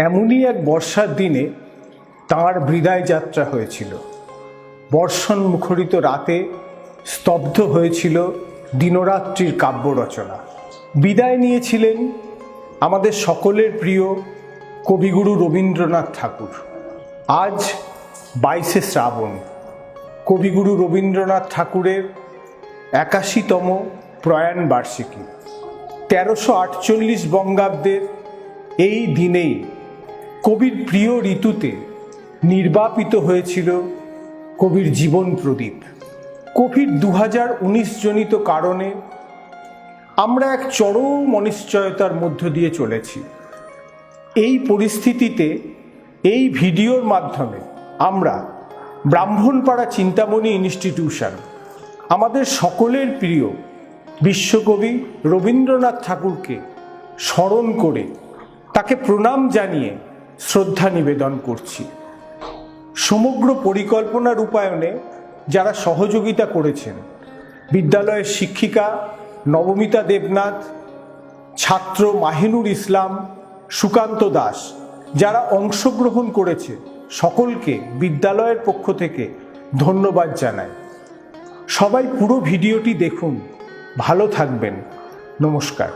এমনই এক বর্ষার দিনে তাঁর বিদায় যাত্রা হয়েছিল। বর্ষণ মুখরিত রাতে স্তব্ধ হয়েছিল দিনরাত্রির কাব্য রচনা। বিদায় নিয়েছিলেন আমাদের সকলের প্রিয় কবিগুরু রবীন্দ্রনাথ ঠাকুর। আজ 22শে শ্রাবণ, কবিগুরু রবীন্দ্রনাথ ঠাকুরের 81তম প্রয়াণ বার্ষিকী। 1348 বঙ্গাব্দের এই দিনেই কবির প্রিয় ঋতুতে নির্বাপিত হয়েছিল কবির জীবন প্রদীপ। কোভিড 2019 জনিত কারণে আমরা এক চরম অনিশ্চয়তার মধ্য দিয়ে চলেছি। এই পরিস্থিতিতে এই ভিডিওর মাধ্যমে আমরা ব্রাহ্মণপাড়া চিন্তামণি ইনস্টিটিউশন আমাদের সকলের প্রিয় বিশ্বকবি রবীন্দ্রনাথ ঠাকুরকে স্মরণ করে তাকে প্রণাম জানিয়ে শ্রদ্ধা নিবেদন করছি। সমগ্র পরিকল্পনা রূপায়ণে যারা সহযোগিতা করেছেন, বিদ্যালয়ের শিক্ষিকা নবমিতা দেবনাথ, ছাত্র মাহিনুর ইসলাম, সুকান্ত দাস, যারা অংশগ্রহণ করেছে সকলকে বিদ্যালয়ের পক্ষ থেকে ধন্যবাদ জানাই। সবাই পুরো ভিডিওটি দেখুন। ভালো থাকবেন। নমস্কার।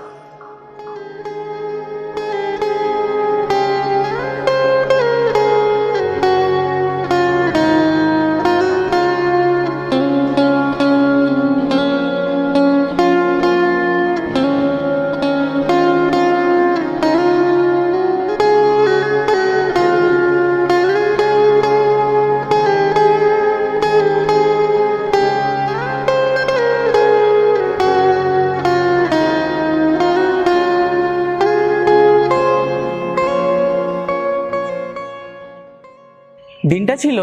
দিনটা ছিল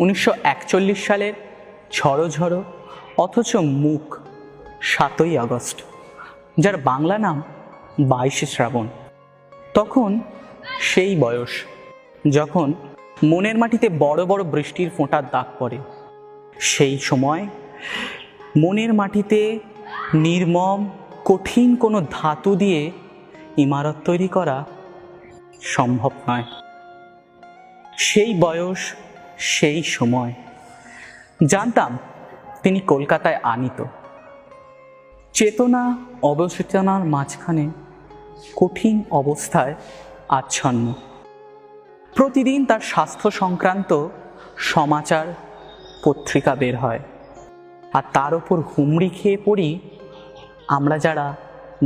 1941 সালের ঝড়ো ঝড়ো অথচ মুখ 7ই আগস্ট, যার বাংলা নাম 22শে শ্রাবণ। তখন সেই বয়স যখন মনের মাটিতে বড় বড় বৃষ্টির ফোঁটার দাগ পড়ে। সেই সময় মনের মাটিতে নির্মম কঠিন কোনো ধাতু দিয়ে ইমারত তৈরি করা সম্ভব নয়। সেই বয়স, সেই সময় জানতাম তিনি কলকাতায় আনিত। চেতনা অবচেতনার মাঝখানে কঠিন অবস্থায় আচ্ছন্ন। প্রতিদিন তার স্বাস্থ্য সংক্রান্ত সমাচার পত্রিকা বের হয়, আর তার ওপর হুমড়ি খেয়ে পড়ি আমরা যারা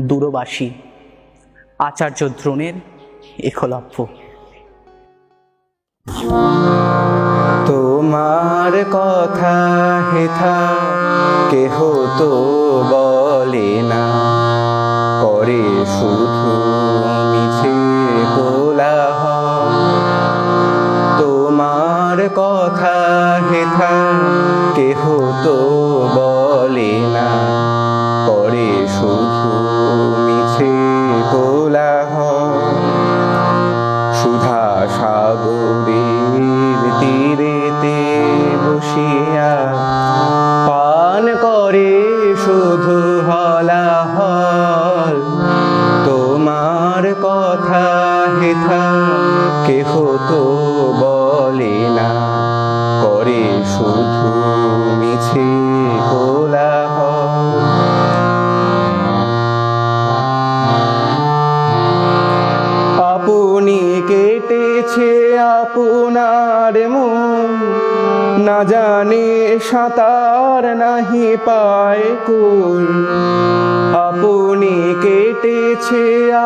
দূরবাসী। আচার্য দ্রোণের একলব্য। তোমার কথা হেথা কেহ তো বলে না, করে শুধু মিছে কোলাহল। তোমার কথা হেথা কেহ তো বলে না, করে শুধু মিছে কোলাহল। সুধা সাগরের তীরেতে বসিয়া পান করে শুধু হলাহল। তোমার কথা হেথা কেহ তো বলে না, করে শুধু মিছে কোলাহল। আপনি কেটেছে আপনার মন, না জানে সাঁতার নাহি পায় কুল। আপনি কেটেছে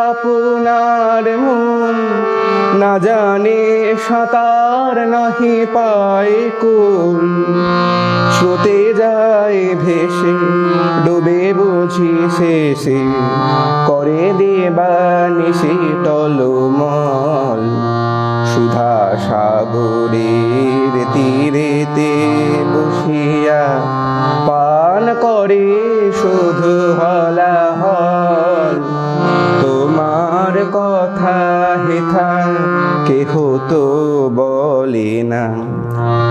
আপনার মন, না জানে সাঁতার নাহি পায় কুল স্রোতে যায় ভেসে ডুবে বুঝি শেষে করে দেবানিশি টলমল সুধা সাগরের তীরেতে বসিয়া পান করে শুধু হলাহল তোমার কথা হেথা কেহ তো বলে না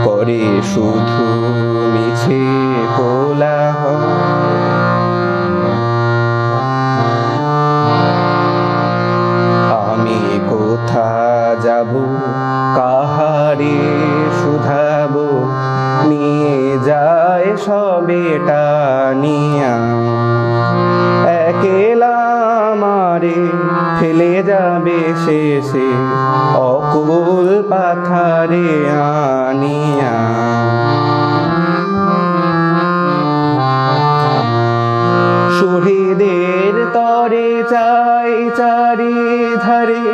করে শুধু মিছে কোলাহল আমি কোথা যাব কাহারে শুধাবো নিয়ে যায় সবে টানিয়া একেলা আমারে ফেলে যাবে শেষে অকুল পাথারে আনিয়া শহীদের তরে চাই চারি ধারে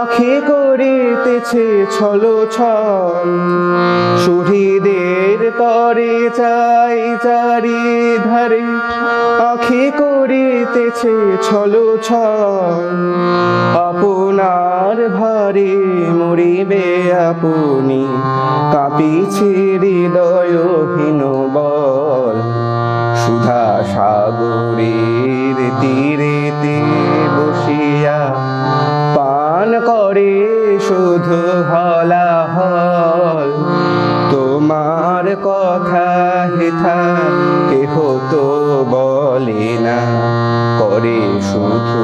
আঁখে করিতেছে ছলো ছল শহীদের তরে চাই চারি ধারে আঁখে করিতেছে ছলো ছল আপনার ভারে মরিবে আপনি কাঁপিছে হৃদয়হীন বল সুধা সাগরের তীরেতে বসিয়া পান করে শুধু হলাহল তোমার কথা হেথা কেহ তো বলে না করে শুধু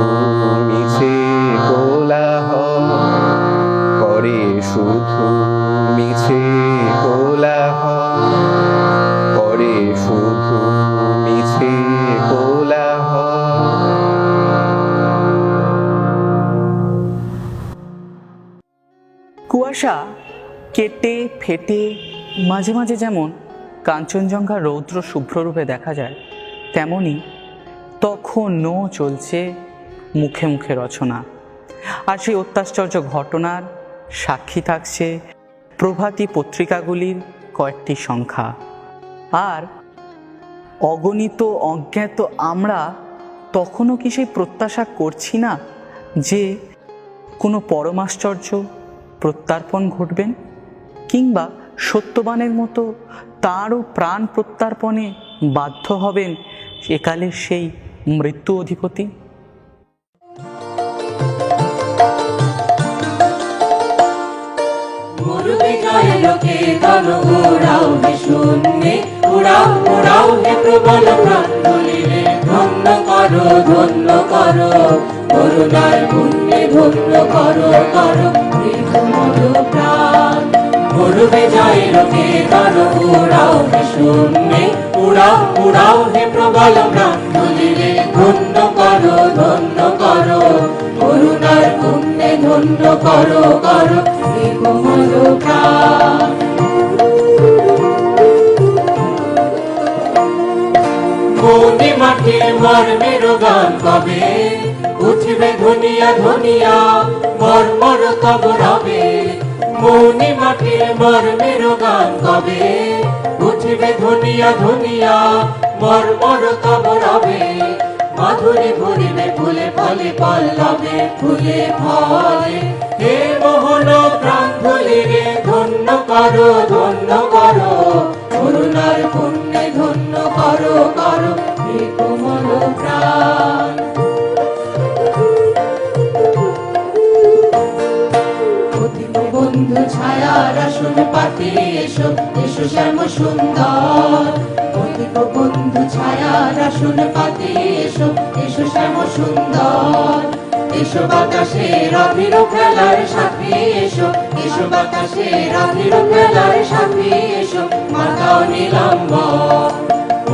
মিছে কোলাহল করে শুধু মিছে কোলাহল করে শুধু মিছে কোলাহল কুয়াশা কেটে ফেটে মাঝে মাঝে যেমন কাঞ্চনজঙ্ঘা রৌদ্র শুভ্ররূপে দেখা যায়, তেমনি তখনও চলছে মুখে মুখে রচনা। আর সেই অত্যাশ্চর্য ঘটনার সাক্ষী থাকছে প্রভাতী পত্রিকাগুলির কয়েকটি সংখ্যা। আর অগণিত অজ্ঞাত আমরা তখনও কি সেই প্রত্যাশা করছি না যে কোনো পরমাশ্চর্য প্রত্যার্পণ ঘটবেন, কিংবা সত্যবানের মতো তাঁরও প্রাণ প্রত্যার্পণে বাধ্য হবেন একালের সেই মৃত্যু অধিপতি? লোকে দল উড়াও হে শূন্যে, উড়াও উড়াও হে প্রবল প্রাণগুলি রে, ধন্য করো ধন্য করো করুণার পুণ্যে, ধন্য করো করো মৃদুমধ প্রাণ। মরুবে জয় লোকে দল উড়াও হে শূন্যে, উড়াও উড়াও হে প্রবল প্রাণগুলি রে, ধন্য করো করুণার পুণ্যে, ধন্য করো করো মৃদুমধ প্রাণ। মনে মাটির মর্মের গান কবে উঠবে ধনিয়া ধনিয়া, মর্মর তব রবে। মনে মাটির মর্মের গান কবে উঠবে ধনিয়া ধনিয়া, মর্মর তব রবে। মাধুরী ভরিবে ফুলে ফলে পল্লবে, ফুলে ফলে হে মোহন প্রাণ ধুলি রে, ধন্য করো করুণার পুণ্যে, ধন্য করো করো হে কোমল প্রাণ। বন্ধু ছায়ার আসন পাতে এসো, এসো শ্যাম সুন্দর। বন্ধু ছায়ার আসন পাতে এসো, এসো শ্যাম সুন্দর। এসো বাতাসের অধীর খেলার সাথে এসো, এসো বাতাসের অধীর খেলার সাথে এসো, মাতাও নীলাম্বর।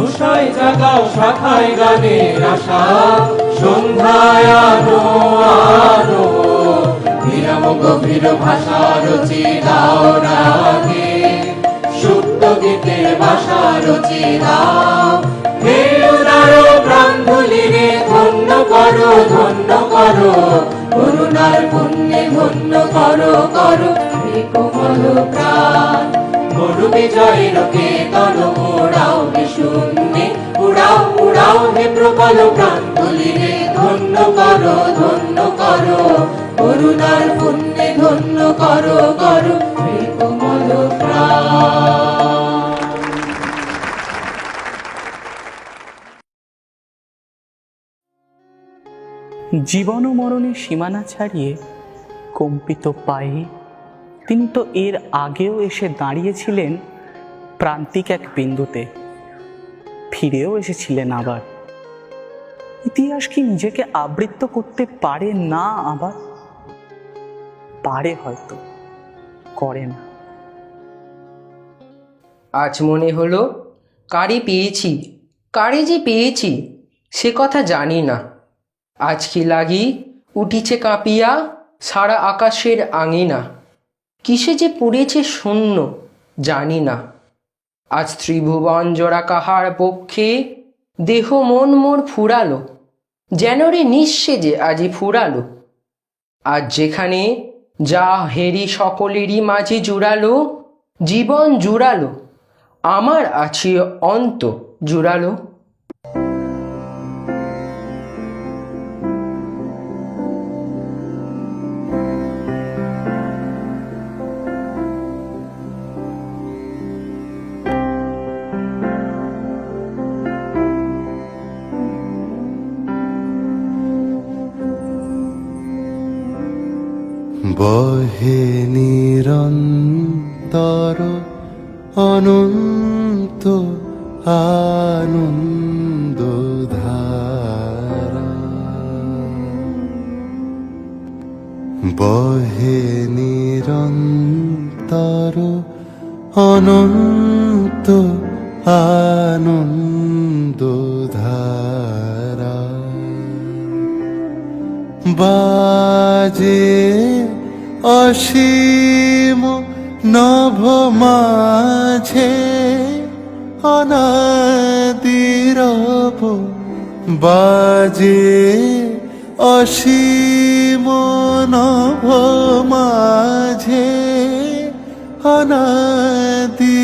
উষায় জাগাও শাখায় গানের আশা, সন্ধ্যায় আনো আনো বিরাম গভীর ভাষা রচি দাও রাগে, সুপ্ত গীতের ভাষা রচি দাও। হে উদার প্রাণ ধুলি রে, ধন্য করো করুণার পুণ্যে ধন্য করো করো হে কোমল প্রাণ। মরু বিজয়ের কেতন উড়াও হে শূন্যে, উড়াও উড়াও হে প্রবল প্রাণ তুলিরে, ধন্য করো করুণার পুণ্যে ধন্য করো করো হে কোমল প্রাণ। জীবন ও মরণের সীমানা ছাড়িয়ে কম্পিত পায়ে তিনি তো এর আগেও এসে দাঁড়িয়েছিলেন প্রান্তিক এক বিন্দুতে, ফিরেও এসেছিলেন আবার। ইতিহাস কি নিজেকে আবৃত্ত করতে পারে না? আবার পারে, হয়তো করে না। আজ মনে হলো কারে পেয়েছি, কারে যে পেয়েছি সে কথা জানি না। আজ কি লাগি উঠিছে কাঁপিয়া সারা আকাশের আঙিনা, কিসে যে পড়েছে শূন্য জানি না। আজ ত্রিভুবন জোড়া কাহার পক্ষে দেহ মন মোর ফুরালো, যেন রে নিঃশেজে আজি ফুরালো। আজ যেখানে যা হেরি সকলেরই মাঝে জুড়ালো, জীবন জুড়ালো, আমার আছে অন্ত জুড়ালো। বহে নিরন্তর অনন্ত আনন্দ ধারা, বহে নিরন্তর অনন্ত আনন্দ ধারা, বাজে অসীম নভ মাঝে অনাদিরব, বাজে অসীম নভ মাঝে অনাদিরব,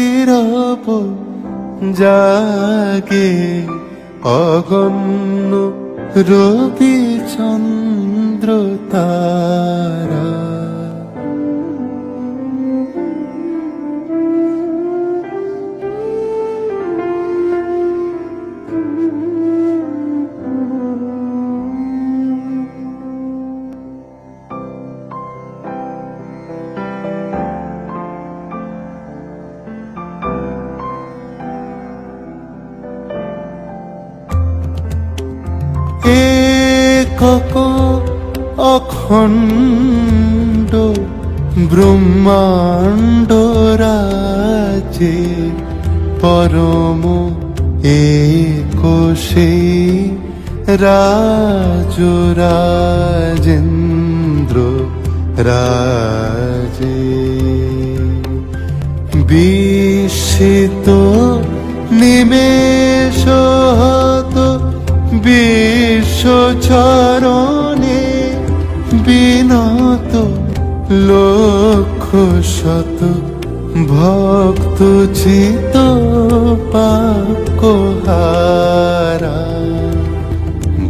জাগে অগণ্য রবি চন্দ্র তারা। একক অখণ্ড ব্রহ্মাণ্ড রাজে পরম একোষে রাজেন্দ্র রাজে, বিস্মিত নিমেষ বিশ্বচরণে বিনত লক্ষ শত ভক্ত চিত পাকহারা,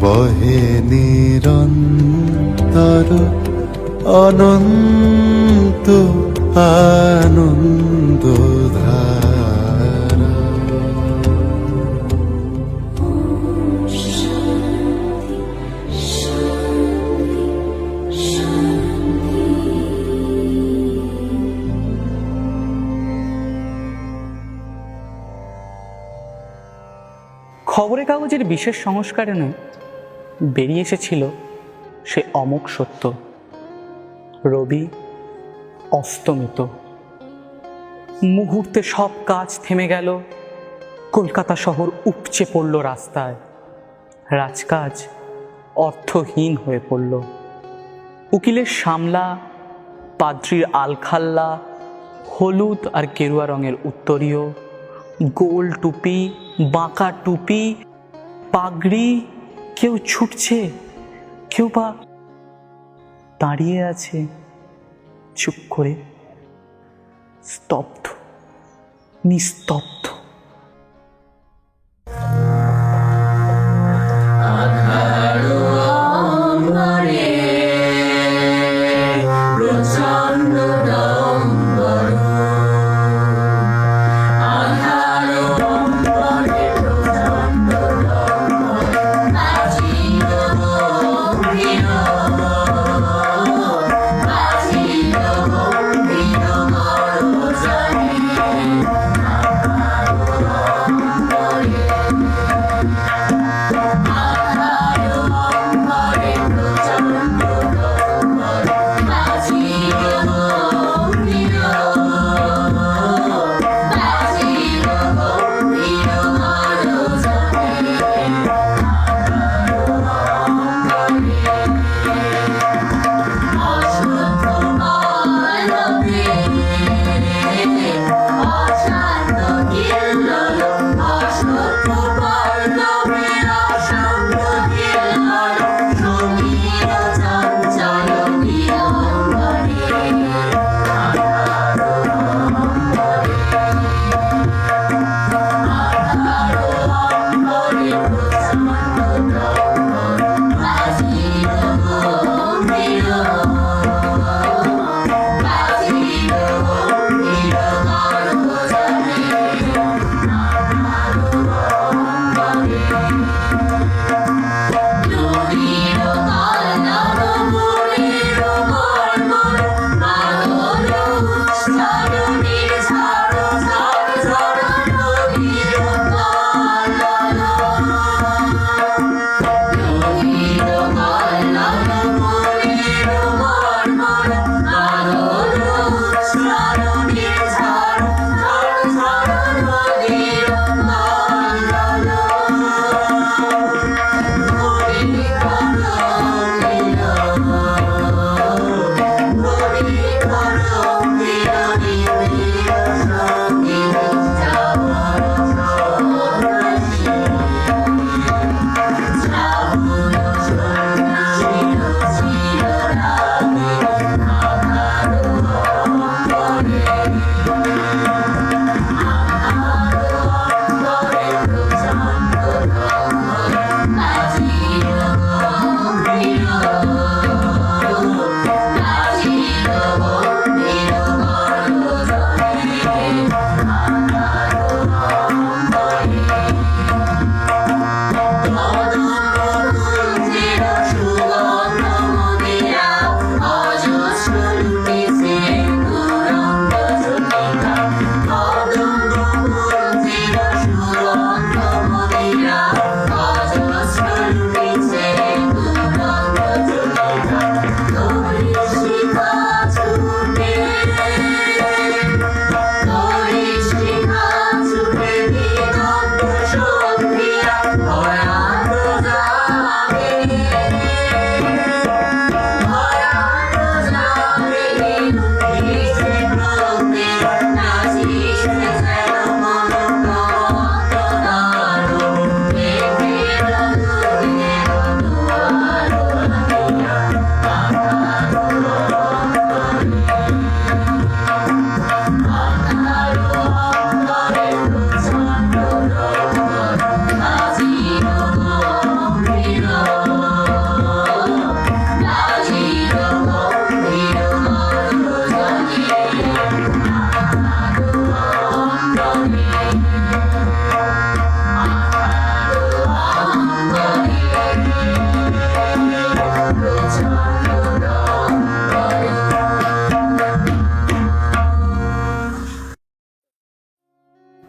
বহে নিরন্তর অনন্ত আনন্দ ধারা। খবরের কাগজের বিশেষ সংস্করণে বেরিয়ে এসেছিল সে অমোঘ সত্য, রবি অস্তমিত। মুহূর্তে সব কাজ থেমে গেল, কলকাতা শহর উপচে পড়ল রাস্তায়, রাজকাজ অর্থহীন হয়ে পড়ল। উকিলের সামলা, পাদ্রির আলখাল্লা, হলুদ আর গেরুয়া রঙের উত্তরীয়, গোল টুপি, বাঁকা টুপি, পাগড়ি, কেউ ছুটছে, কেউ বা দাঁড়িয়ে আছে চুপ করে, স্তব্ধ, নিস্তব্ধ।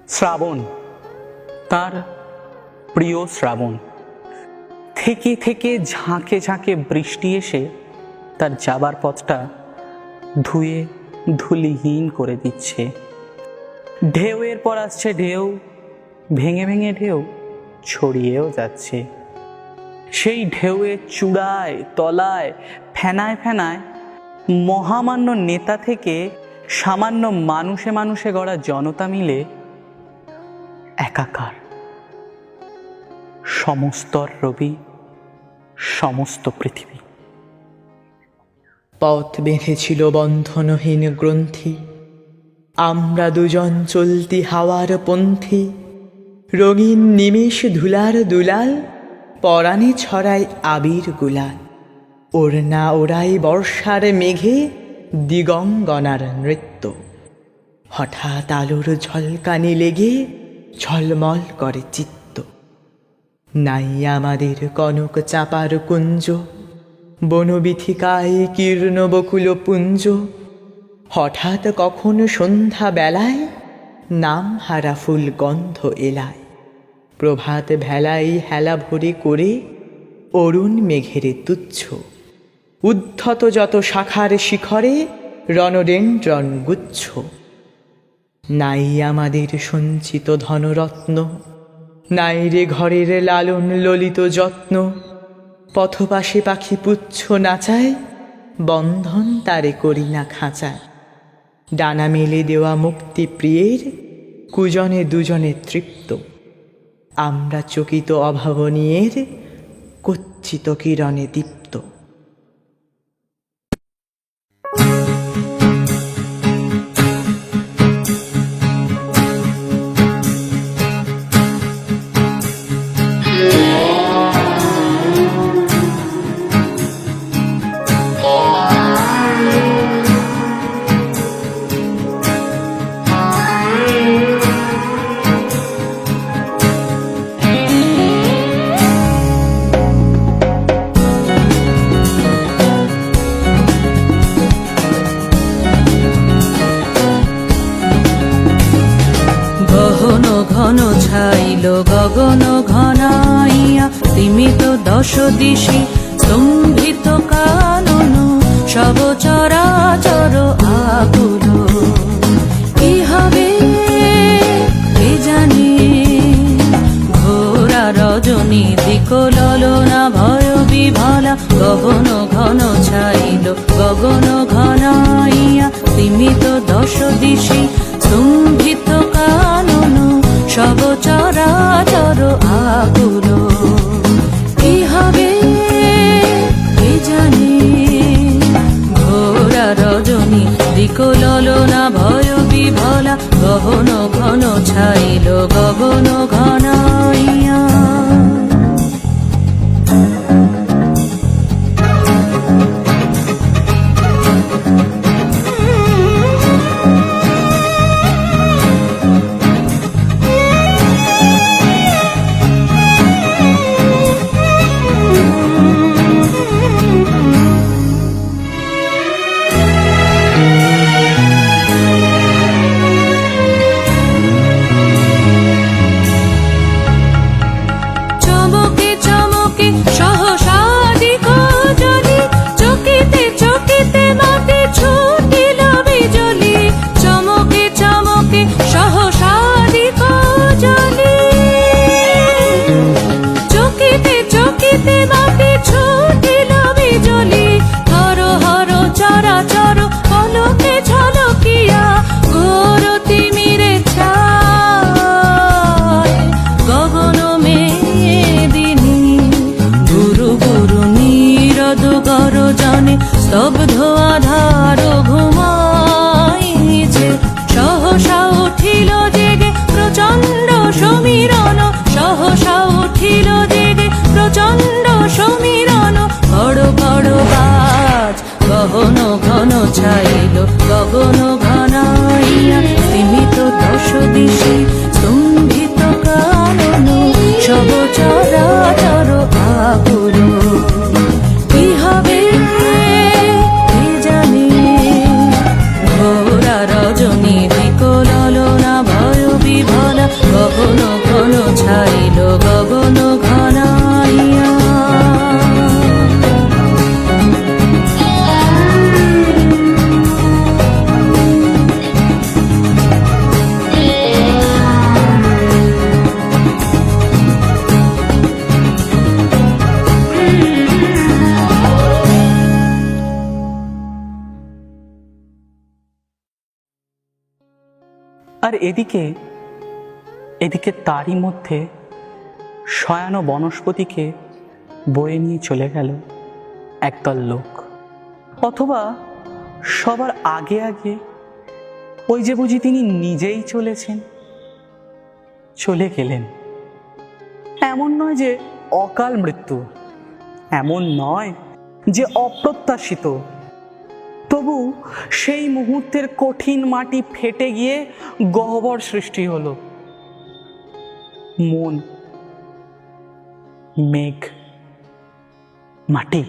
শ্রাবণ, তার প্রিয় শ্রাবণ। থেকে থেকে ঝাঁকে ঝাঁকে বৃষ্টি এসে তার যাবার পথটা ধুয়ে ধুলিহীন করে দিচ্ছে। ঢেউয়ের পর আসছে ঢেউ, ভেঙে ভেঙে ঢেউ ছড়িয়েও যাচ্ছে। সেই ঢেউয়ের চূড়ায় তলায় ফেনায় ফেনায় মহামান্য নেতা থেকে সামান্য মানুষে মানুষে গড়া জনতা মিলে একাকার। সমস্তর রবি, সমস্ত পৃথিবী। পথ বেঁধেছিল বন্ধনহীন গ্রন্থি, আমরা দুজন চলতি হাওয়ার পন্থী। রঙিন নিমেষ ধুলার দুলাল, পরাণে ছড়ায় আবির গুলাল। ওড়না ওড়াই বর্ষার মেঘে দিগঙ্গনার নৃত্য। হঠাৎ আলোর ঝলকানি লেগে ঝলমল করে চিত্ত। নাই আমাদের কনক চাপার কুঞ্জ, বনবিথিকায় কীর্ণ বকুল পুঞ্জ। হঠাৎ কখন সন্ধ্যা বেলায় নাম হারা ফুল গন্ধ এলায়। প্রভাত ভেলায় হেলা ভরে করে অরুণ মেঘেরে তুচ্ছ। উদ্ধত যত শাখার শিখরে রণডেন্ড্রন গুচ্ছ। নাই আমাদের সঞ্চিত ধনরত্ন, নাই রে ঘরের লালন ললিত যত্ন। পথপাশে পাখি পুচ্ছ নাচায়, বন্ধন তারে করি না খাঁচায়। ডানা মেলে দেওয়া মুক্তি প্রিয়ের, কুজনে দুজনে তৃপ্ত। আমরা চকিত অভাবনীয়ের, কচ্ছিত কিরণে দীপ্ত। ঘন ছাইল গগন ঘনাইয়া, তিমিত দশ দিশি স্তম্ভিত কানন। সব চরাচর আকুল, কি হবে কে জানে। ঘোরা রজনী দিক ললনা ভয় বিভলা, গগন ঘন ছাইল গগন ঘনাইয়া, তিমিত দশ দিশি স্তম্ভিত কানন। সব চরাচর আকুল, কি হবে কে জানে। ঘোরা রজনী দিক ললনা ভয় বিভলা, গগন ঘন ছাইল গগন ঘনাইয়া। স্তব্ধ আধার ঘুমাইছে, সহসা উঠিল জেগে প্রচণ্ড সমীরণ। সহসা উঠিল জেগে প্রচণ্ড সমীরণ। বড় বড় বাজ গহন ঘন ছাইল গগন ঘনাইয়া, তিমিত দশ দিশি স্তম্ভিত কানন। সব চরাচর আকুল, কি হবে কে জানে। ঘোরা রজনী দিক ললনা ভয় বিভলা, গগন ঘন ছাইল গগন ঘনাইয়া। আর এদিকে তারই মধ্যে শয়ানো বনস্পতিকে বয়ে নিয়ে চলে গেল একদল লোক। অথবা সবার আগে আগে ওই যে বুঝি তিনি নিজেই চলেছেন, চলে গেলেন। এমন নয় যে অকাল মৃত্যু, এমন নয় যে অপ্রত্যাশিত, তবু সেই মুহূর্তের কঠিন মাটি ফেটে গিয়ে গহ্বর সৃষ্টি হলো। মন, মেঘ, মাটি।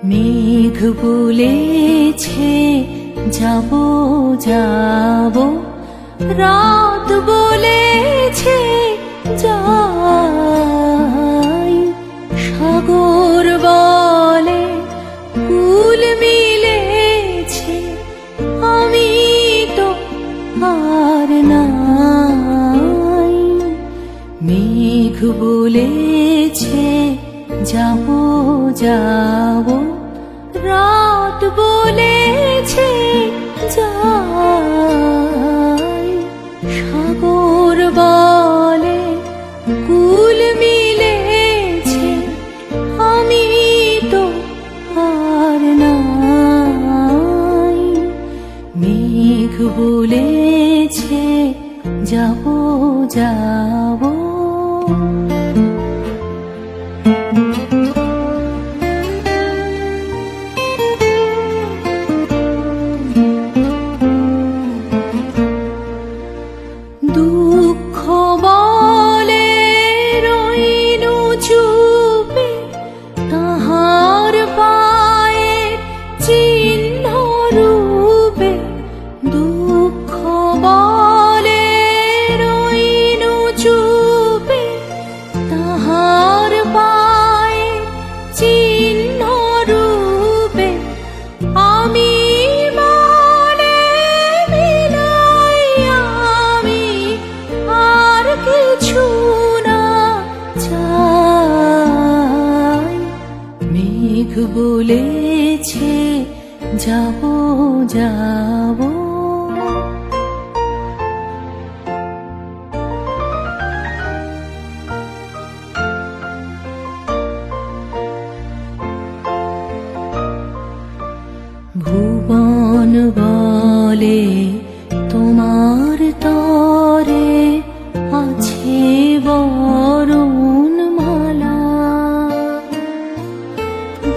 মেঘ বলেছে যাব যাব, রাত বলেছে যাই, সাগর বলে কুল মিলেছে, আমি তো আর নাই। মেঘ বলেছে যাব যাব, রাত বলেছে যাই, সাগর বলে কুল মিলেছে, আমি তো আর নাই। মেঘ বলেছে যাব যাব। দুঃখ বলে রইনু চুপে, তাহার পায়ে যাব যাব ভুবন বলে তোমার তরে আছে বরণ মালা,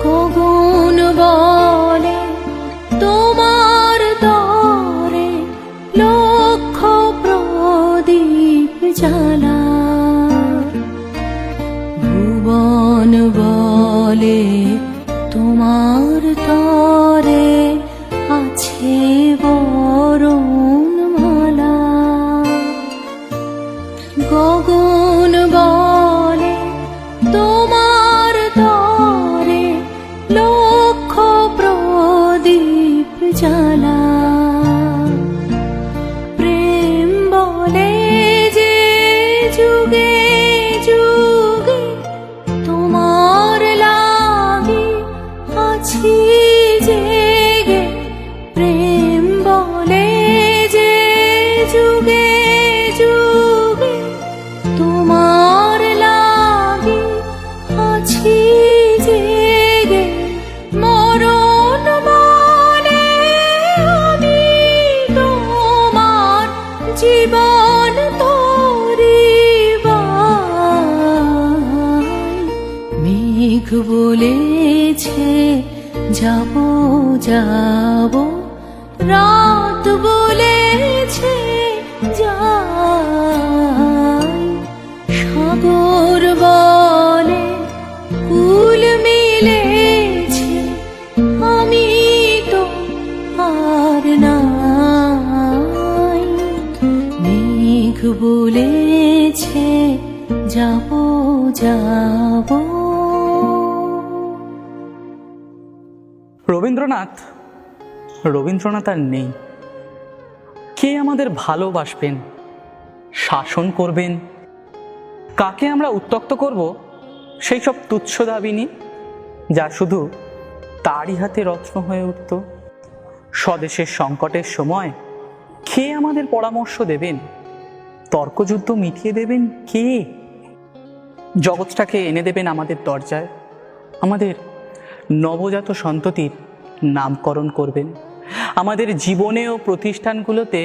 গগন বলে তোমার তরে লক্ষ প্রদীপ জ্বালা, ভুবন বলে তোমার তরে আছে বরণ মালা, গগন বলে তোমার তরে লক্ষ প্রদীপ জ্বালা, প্রেম বলে যে যুগে যুগে তোমার লাগি আছি জেগে, প্রেম বলে যে যুগে যুগে তোমার লাগি আছি জেগে, মরণ বলে আমি তোমার জীবন তরিবাই, মেঘ বলেছে যাব যাব, রাত বলেছে যাই, সাগর বলে কুল মিলেছে আমি তো আর নাই, মেঘ বলেছে যাব যাব। রবীন্দ্রনাথ আর নেই। কে আমাদের ভালোবাসবেন, শাসন করবেন, কাকে আমরা উত্ত্যক্ত করব, সেই সব তুচ্ছ দাবিনী যা শুধু তারই হাতে রত্ন হয়ে উঠত। স্বদেশের সংকটের সময় কে আমাদের পরামর্শ দেবেন, তর্কযুদ্ধ মিটিয়ে দেবেন কে, জগৎটাকে এনে দেবেন আমাদের দরজায়, আমাদের নবজাত সন্ততির নামকরণ করবেন, আমাদের জীবনে ও প্রতিষ্ঠানগুলোতে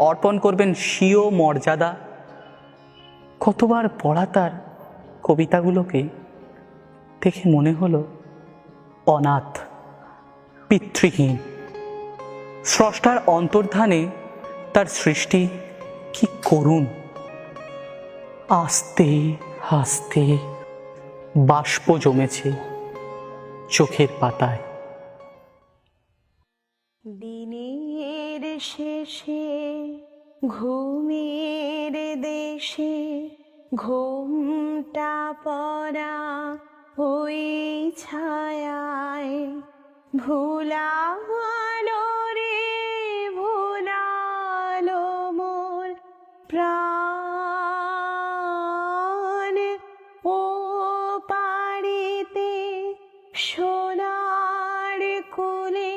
অর্পণ করবেন স্বীয় মর্যাদা। কতবার পড়া তার কবিতাগুলোকে দেখে মনে হলো অনাথ, পিতৃহীন। স্রষ্টার অন্তর্ধানে তার সৃষ্টি কি করুণ। আস্তে আস্তে বাষ্প জমেছে চোখের পাতায়। দিনের শেষে ঘুমের দেশে ঘুমটা পড়া ওই ছায়ায়, ভুলালো রে ভুলালো মোর প্রাণ, ও পাড়িতে সোনার কোলে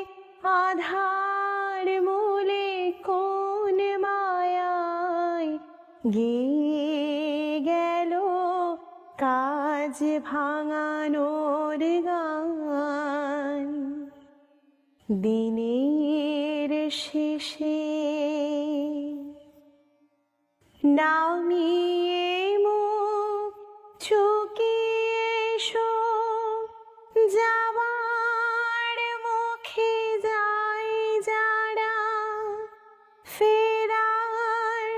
আধার মূলে কোন মায়ায় গিয়ে গেল কাজ ভাঙানোর গান। দিনের শেষে নামিয়ে মুখ চুকিয়ে এসো, যাবার মুখে যাই যারা, ফেরার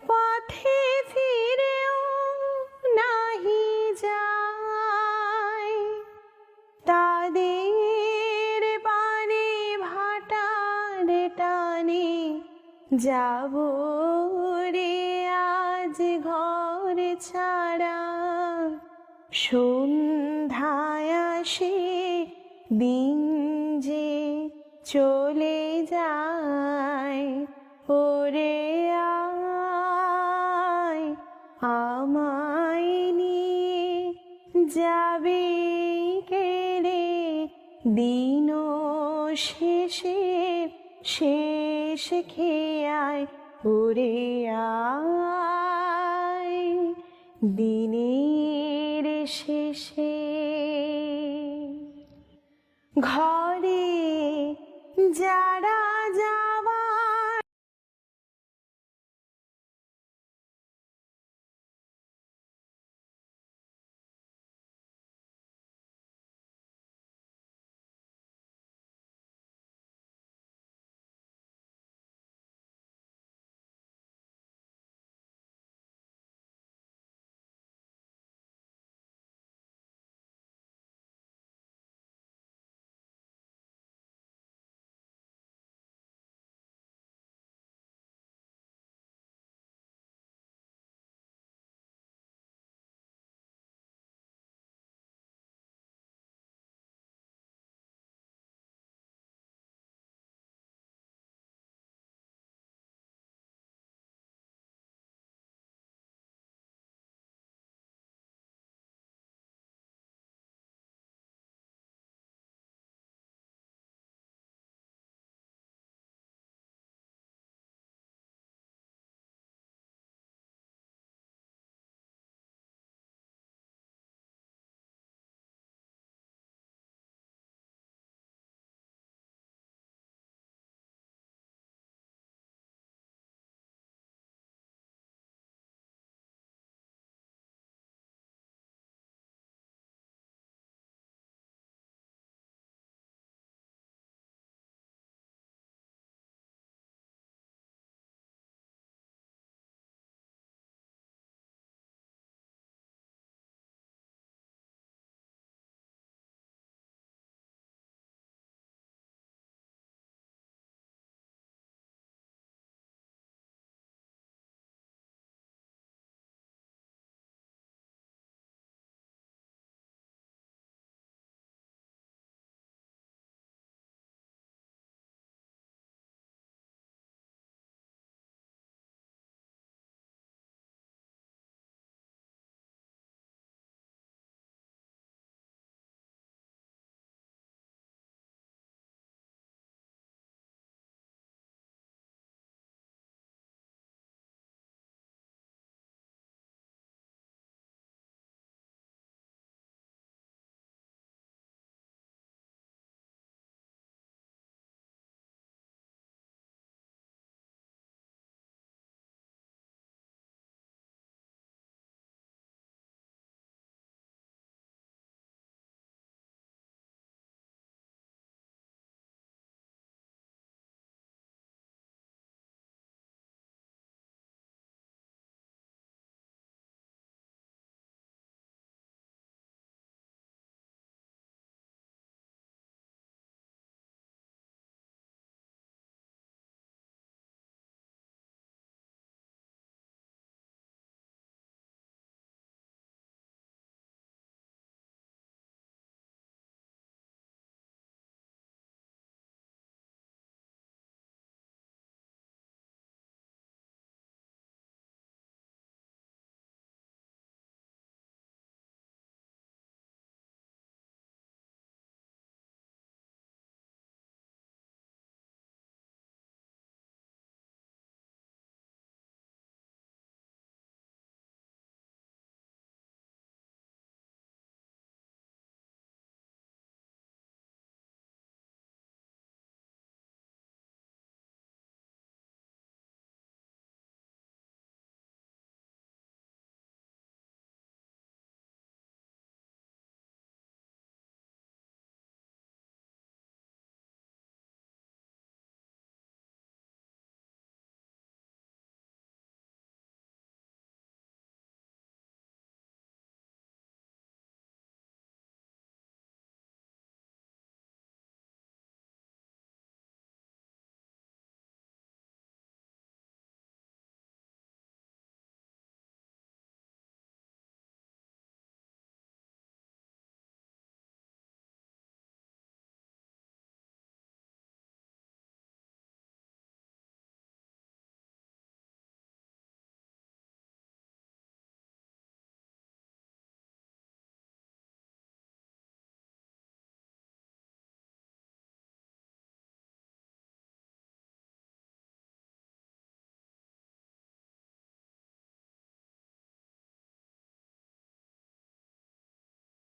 পথে ফিরেও নাহি যায়, তাদের পানে ভাটার টানে যাব রে আজ ঘর ছাড়া। সন্ধ্যায় আসে দিন যে চলে যায়, ওরে আয় আমায় নিয়ে যাবে কেড়ে দিন শেষে শেষ খেয়ায় উড়ে আয় দিনের শেষে ঘরে যা